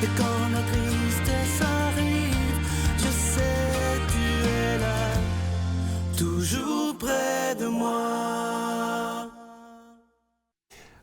Et quand la tristesse arrive, je sais tu es là, toujours près de moi.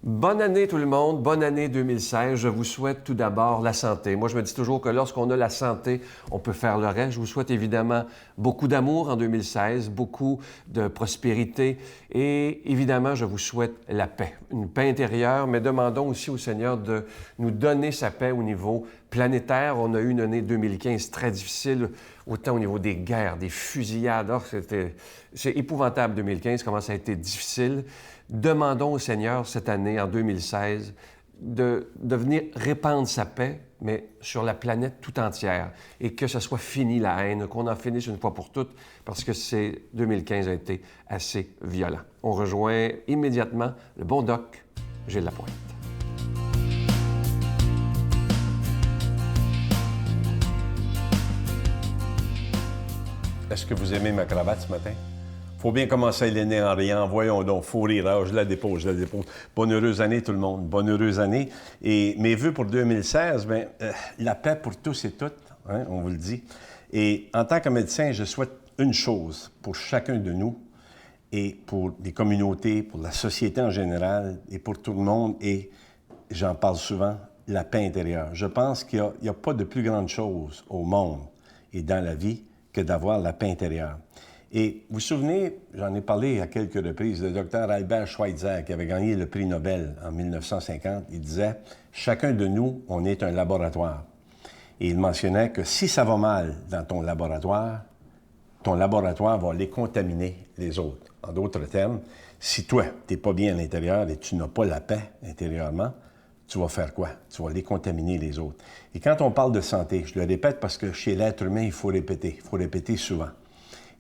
Bonne année tout le monde, bonne année 2016. Je vous souhaite tout d'abord la santé. Moi, je me dis toujours que lorsqu'on a la santé, on peut faire le reste. Je vous souhaite évidemment beaucoup d'amour en 2016, beaucoup de prospérité et évidemment, je vous souhaite la paix, une paix intérieure, mais demandons aussi au Seigneur de nous donner sa paix au niveau planétaire. On a eu une année 2015 très difficile, autant au niveau des guerres, des fusillades. Oh, c'est épouvantable 2015, comment ça a été difficile. Demandons au Seigneur cette année, en 2016, de venir répandre sa paix, mais sur la planète tout entière, et que ce soit fini la haine, qu'on en finisse une fois pour toutes, parce que 2015 a été assez violent. On rejoint immédiatement le bon doc, Gilles Lapointe. Est-ce que vous aimez ma cravate ce matin? Faut bien commencer l'année en riant. Voyons donc, faut rire. Alors, je la dépose. Bonne heureuse année, tout le monde. Bonne heureuse année. Et mes vœux pour 2016, bien, la paix pour tous et toutes, hein, on vous le dit. Et en tant que médecin, je souhaite une chose pour chacun de nous et pour les communautés, pour la société en général et pour tout le monde. Et j'en parle souvent, la paix intérieure. Je pense qu'il n'y a pas de plus grande chose au monde et dans la vie que d'avoir la paix intérieure. Et vous vous souvenez, j'en ai parlé à quelques reprises, le docteur Albert Schweitzer, qui avait gagné le prix Nobel en 1950, il disait « Chacun de nous, on est un laboratoire ». Et il mentionnait que si ça va mal dans ton laboratoire va les contaminer, les autres. En d'autres termes, si toi, tu n'es pas bien à l'intérieur et tu n'as pas la paix intérieurement, tu vas faire quoi? Tu vas les contaminer, les autres. Et quand on parle de santé, je le répète parce que chez l'être humain, il faut répéter souvent.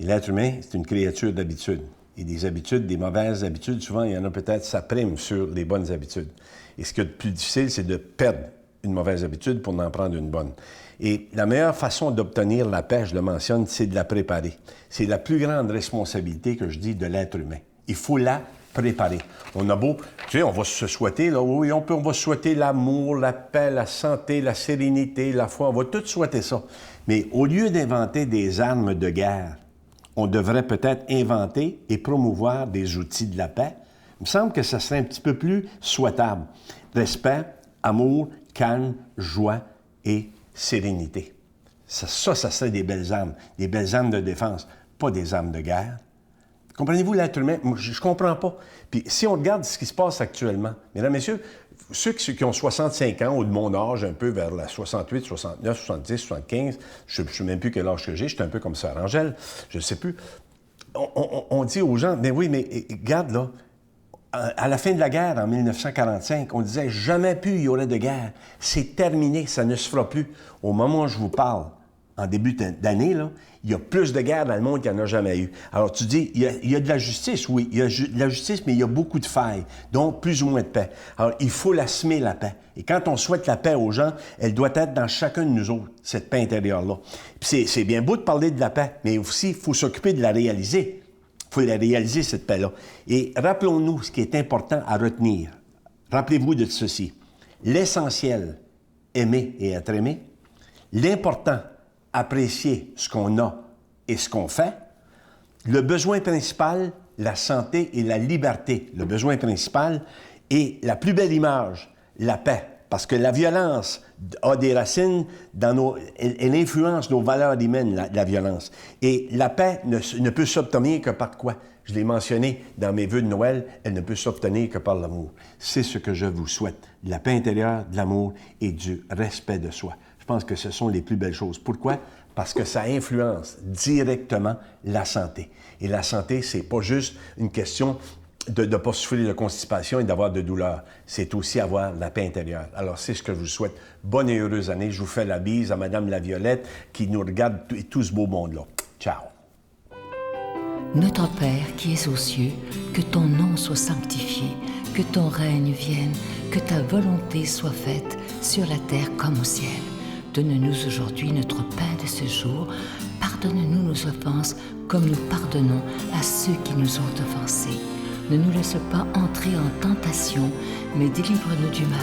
Et l'être humain, c'est une créature d'habitude. Et des habitudes, des mauvaises habitudes, souvent, il y en a peut-être, ça prime sur les bonnes habitudes. Et ce qui est le plus difficile, c'est de perdre une mauvaise habitude pour en prendre une bonne. Et la meilleure façon d'obtenir la paix, je le mentionne, c'est de la préparer. C'est la plus grande responsabilité que je dis de l'être humain. Il faut la préparer. On a beau, tu sais, on va se souhaiter, là, oui, on va se souhaiter l'amour, la paix, la santé, la sérénité, la foi, on va tout souhaiter ça. Mais au lieu d'inventer des armes de guerre, on devrait peut-être inventer et promouvoir des outils de la paix. Il me semble que ça serait un petit peu plus souhaitable. Respect, amour, calme, joie et sérénité. Ça serait des belles armes de défense, pas des armes de guerre. Comprenez-vous l'être humain? Moi, je ne comprends pas. Puis si on regarde ce qui se passe actuellement, mesdames, messieurs, ceux qui ont 65 ans ou de mon âge, un peu vers la 68, 69, 70, 75, je ne sais même plus quel âge que j'ai, je suis un peu comme Sœur Angèle, je ne sais plus. On dit aux gens, mais oui, mais regarde là, à la fin de la guerre, en 1945, on disait jamais plus il y aurait de guerre. C'est terminé, ça ne se fera plus. Au moment où je vous parle, en début d'année, là, il y a plus de guerres dans le monde qu'il n'y en a jamais eu. Alors, tu dis, il y a de la justice, oui, il y a de la justice, mais il y a beaucoup de failles, donc plus ou moins de paix. Alors, il faut la semer, la paix. Et quand on souhaite la paix aux gens, elle doit être dans chacun de nous autres, cette paix intérieure-là. Puis c'est bien beau de parler de la paix, mais aussi, il faut s'occuper de la réaliser. Il faut la réaliser, cette paix-là. Et rappelons-nous ce qui est important à retenir. Rappelez-vous de ceci. L'essentiel, aimer et être aimé. L'important, apprécier ce qu'on a et ce qu'on fait. Le besoin principal, la santé et la liberté. Le besoin principal et la plus belle image, la paix. Parce que la violence a des racines dans elle influence nos valeurs humaines, la violence. Et la paix ne peut s'obtenir que par quoi? Je l'ai mentionné dans mes vœux de Noël, elle ne peut s'obtenir que par l'amour. C'est ce que je vous souhaite. De la paix intérieure, de l'amour et du respect de soi. Je pense que ce sont les plus belles choses. Pourquoi? Parce que ça influence directement la santé. Et la santé, c'est pas juste une question de ne pas souffrir de constipation et d'avoir de douleur. C'est aussi avoir la paix intérieure. Alors, c'est ce que je vous souhaite. Bonne et heureuse année. Je vous fais la bise à Madame la Violette qui nous regarde et tout ce beau monde-là. Ciao. Notre Père qui es aux cieux, que ton nom soit sanctifié, que ton règne vienne, que ta volonté soit faite sur la terre comme au ciel. Donne-nous aujourd'hui notre pain de ce jour. Pardonne-nous nos offenses comme nous pardonnons à ceux qui nous ont offensés. Ne nous laisse pas entrer en tentation, mais délivre-nous du mal,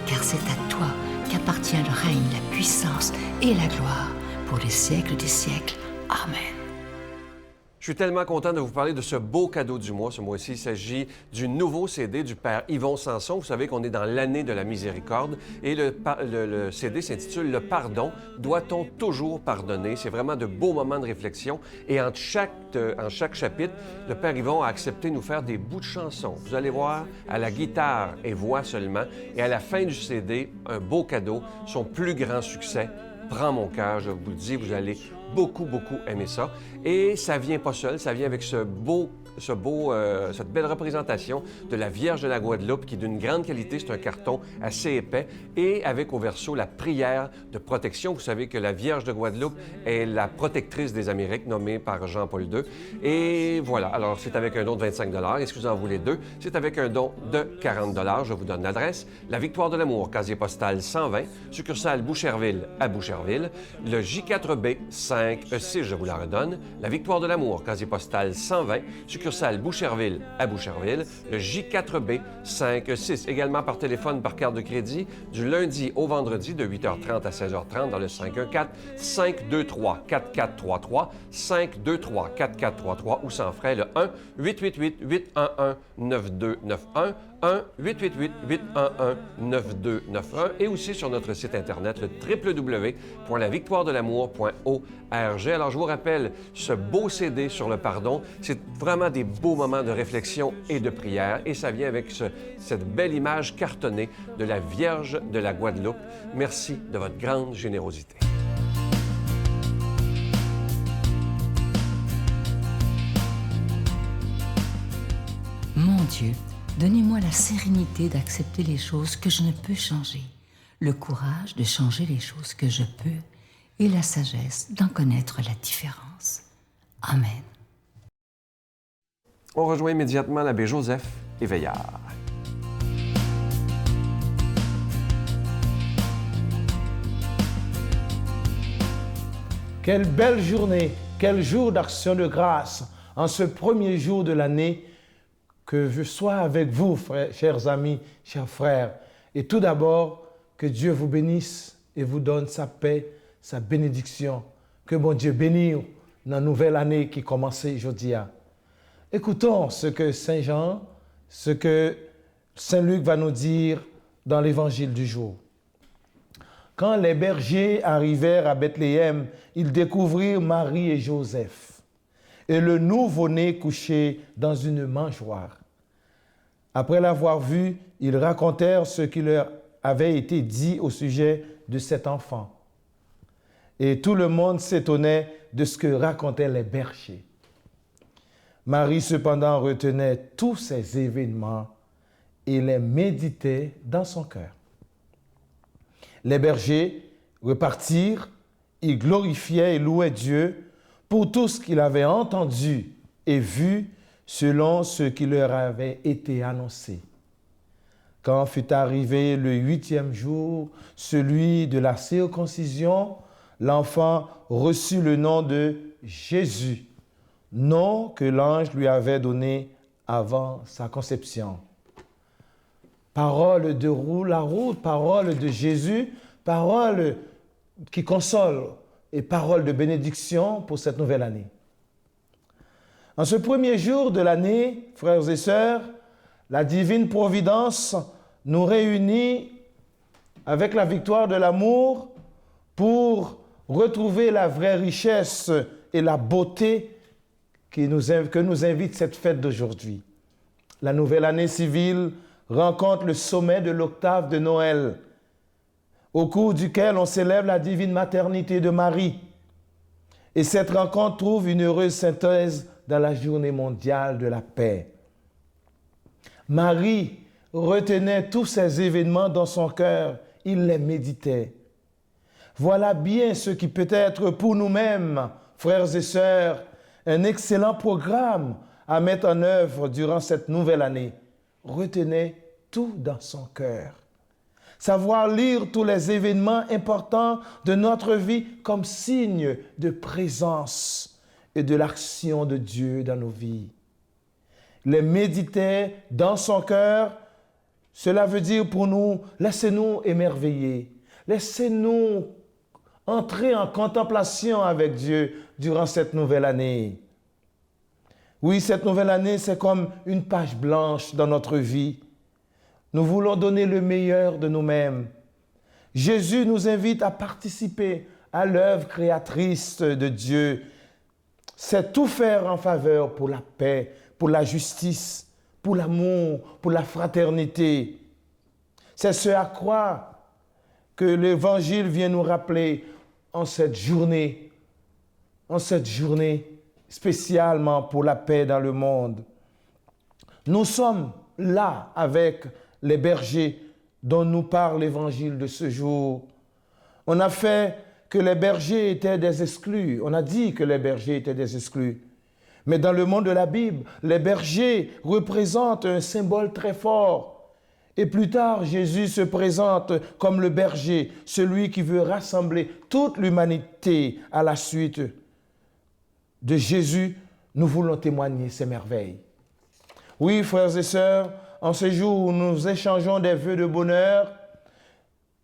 car c'est à toi qu'appartient le règne, la puissance et la gloire pour les siècles des siècles. Amen. Je suis tellement content de vous parler de ce beau cadeau du mois. Ce mois-ci, il s'agit du nouveau CD du Père Yvon Sanson. Vous savez qu'on est dans l'année de la miséricorde et le CD s'intitule « Le pardon. Doit-on toujours pardonner? » C'est vraiment de beaux moments de réflexion. Et en chaque chapitre, le Père Yvon a accepté de nous faire des bouts de chansons. Vous allez voir, à la guitare et voix seulement. Et à la fin du CD, un beau cadeau, son plus grand succès, « Prends mon cœur ». Je vous le dis, vous allez beaucoup aimer ça. Et ça vient pas seul, ça vient avec cette belle représentation de la Vierge de la Guadeloupe qui est d'une grande qualité, c'est un carton assez épais, et avec au verso la prière de protection. Vous savez que la Vierge de Guadeloupe est la protectrice des Amériques, nommée par Jean-Paul II. Et voilà, alors c'est avec un don de 25 $. Est-ce que vous en voulez deux? C'est avec un don de 40 $. Je vous donne l'adresse. La Victoire de l'amour, casier postal 120, succursale Boucherville à Boucherville. Le J4B 5E6, je vous la redonne. La Victoire de l'amour, casier postal 120, succursale Boucherville à Boucherville. Le J4B 5E6, également par téléphone, par carte de crédit, du lundi au vendredi de 8h30 à 16h30 dans le 514-523-4433, 523-4433 ou sans frais le 1-888-811-9291, 1-888-811-9291 et aussi sur notre site Internet, le www.lavictoiredelamour.org. Alors, je vous rappelle, ce beau CD sur le pardon, c'est vraiment des beaux moments de réflexion et de prière et ça vient avec cette belle image cartonnée de la Vierge de la Guadeloupe. Merci de votre grande générosité. Mon Dieu, donnez-moi la sérénité d'accepter les choses que je ne peux changer, le courage de changer les choses que je peux et la sagesse d'en connaître la différence. Amen. On rejoint immédiatement l'abbé Joseph Éveillard. Quelle belle journée, quel jour d'action de grâce en ce premier jour de l'année. Que je sois avec vous, chers amis, chers frères. Et tout d'abord, que Dieu vous bénisse et vous donne sa paix, sa bénédiction. Que bon Dieu bénisse dans la nouvelle année qui commence aujourd'hui. Écoutons ce que Saint Jean, ce que Saint Luc va nous dire dans l'évangile du jour. Quand les bergers arrivèrent à Bethléem, ils découvrirent Marie et Joseph et le nouveau-né couché dans une mangeoire. Après l'avoir vu, ils racontèrent ce qui leur avait été dit au sujet de cet enfant. Et tout le monde s'étonnait de ce que racontaient les bergers. Marie, cependant, retenait tous ces événements et les méditait dans son cœur. Les bergers repartirent, ils glorifiaient et louaient Dieu pour tout ce qu'ils avaient entendu et vu selon ce qui leur avait été annoncé. Quand fut arrivé le 8e jour, celui de la circoncision, l'enfant reçut le nom de Jésus, nom que l'ange lui avait donné avant sa conception. Parole de la route, parole de Jésus, parole qui console et parole de bénédiction pour cette nouvelle année. En ce premier jour de l'année, frères et sœurs, la divine providence nous réunit avec la victoire de l'amour pour retrouver la vraie richesse et la beauté que nous invite cette fête d'aujourd'hui. La nouvelle année civile rencontre le sommet de l'octave de Noël, au cours duquel on célèbre la divine maternité de Marie. Et cette rencontre trouve une heureuse synthèse dans la journée mondiale de la paix. Marie retenait tous ces événements dans son cœur, il les méditait. Voilà bien ce qui peut être pour nous-mêmes, frères et sœurs, un excellent programme à mettre en œuvre durant cette nouvelle année. Retenez tout dans son cœur. Savoir lire tous les événements importants de notre vie comme signe de présence et de l'action de Dieu dans nos vies. Les méditer dans son cœur, cela veut dire pour nous, laissez-nous émerveiller. Laissez-nous entrer en contemplation avec Dieu durant cette nouvelle année. Oui, cette nouvelle année, c'est comme une page blanche dans notre vie. Nous voulons donner le meilleur de nous-mêmes. Jésus nous invite à participer à l'œuvre créatrice de Dieu. C'est tout faire en faveur pour la paix, pour la justice, pour l'amour, pour la fraternité. C'est ce à quoi que l'Évangile vient nous rappeler en cette journée spécialement pour la paix dans le monde. Nous sommes là avec les bergers dont nous parle l'Évangile de ce jour. On a fait que les bergers étaient des exclus. On a dit que les bergers étaient des exclus. Mais dans le monde de la Bible, les bergers représentent un symbole très fort. Et plus tard, Jésus se présente comme le berger, celui qui veut rassembler toute l'humanité à la suite de Jésus. Nous voulons témoigner ces merveilles. Oui, frères et sœurs, en ce jour où nous échangeons des vœux de bonheur,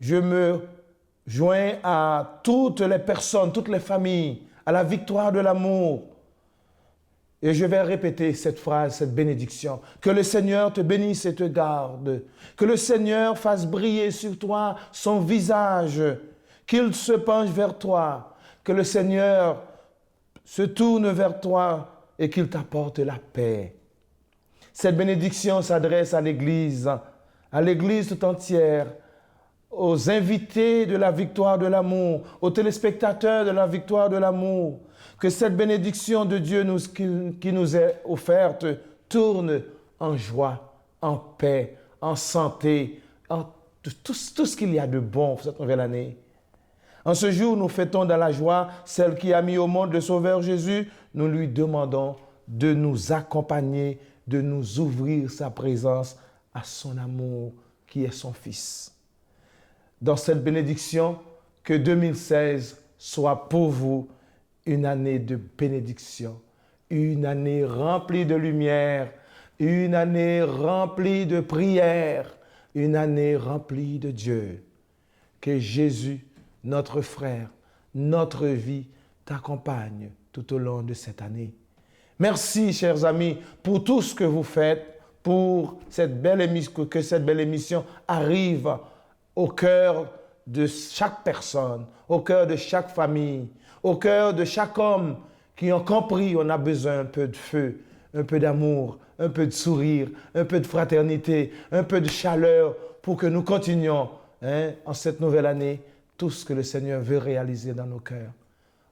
je me joins à toutes les personnes, toutes les familles, à la victoire de l'amour. Et je vais répéter cette phrase, cette bénédiction. Que le Seigneur te bénisse et te garde. Que le Seigneur fasse briller sur toi son visage. Qu'il se penche vers toi. Que le Seigneur se tourne vers toi et qu'il t'apporte la paix. Cette bénédiction s'adresse à l'Église tout entière, aux invités de la victoire de l'amour, aux téléspectateurs de la victoire de l'amour. Que cette bénédiction de Dieu qui nous est offerte tourne en joie, en paix, en santé, en tout ce qu'il y a de bon pour cette nouvelle année. En ce jour, nous fêtons dans la joie celle qui a mis au monde le Sauveur Jésus. Nous lui demandons de nous accompagner, de nous ouvrir sa présence à son amour qui est son Fils. Dans cette bénédiction, que 2016 soit pour vous une année de bénédiction, une année remplie de lumière, une année remplie de prière, une année remplie de Dieu. Que Jésus, notre frère, notre vie t'accompagne tout au long de cette année. Merci, chers amis, pour tout ce que vous faites, pour cette belle émission, que cette belle émission arrive au cœur de chaque personne, au cœur de chaque famille, au cœur de chaque homme qui ont compris qu'on a besoin un peu de feu, un peu d'amour, un peu de sourire, un peu de fraternité, un peu de chaleur pour que nous continuions en cette nouvelle année tout ce que le Seigneur veut réaliser dans nos cœurs.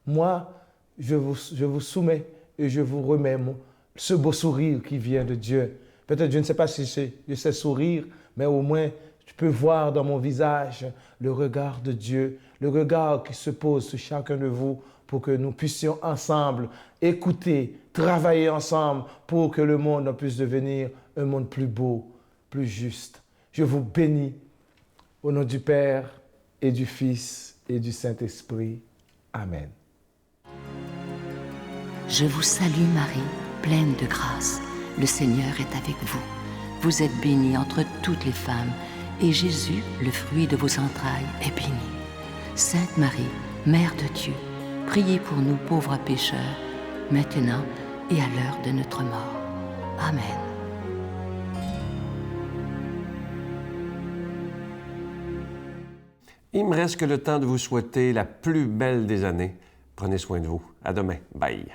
Moi, je vous soumets et je vous remets ce beau sourire qui vient de Dieu. Peut-être, je ne sais pas si je sais sourire, mais au moins, je peux voir dans mon visage le regard de Dieu, le regard qui se pose sur chacun de vous pour que nous puissions ensemble écouter, travailler ensemble pour que le monde puisse devenir un monde plus beau, plus juste. Je vous bénis au nom du Père et du Fils et du Saint-Esprit. Amen. Je vous salue Marie, pleine de grâce. Le Seigneur est avec vous. Vous êtes bénie entre toutes les femmes, et Jésus, le fruit de vos entrailles, est béni. Sainte Marie, Mère de Dieu, priez pour nous pauvres pécheurs, maintenant et à l'heure de notre mort. Amen. Il me reste que le temps de vous souhaiter la plus belle des années. Prenez soin de vous. À demain. Bye.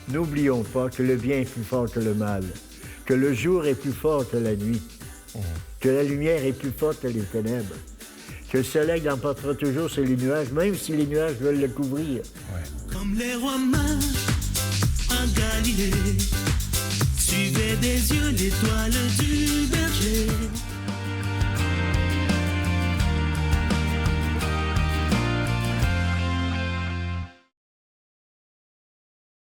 N'oublions pas que le bien est plus fort que le mal, que le jour est plus fort que la nuit, que la lumière est plus forte que les ténèbres, que le soleil l'emportera toujours sur les nuages, même si les nuages veulent le couvrir. Ouais. Comme les rois mages en Galilée, suivaient des yeux l'étoile du berger.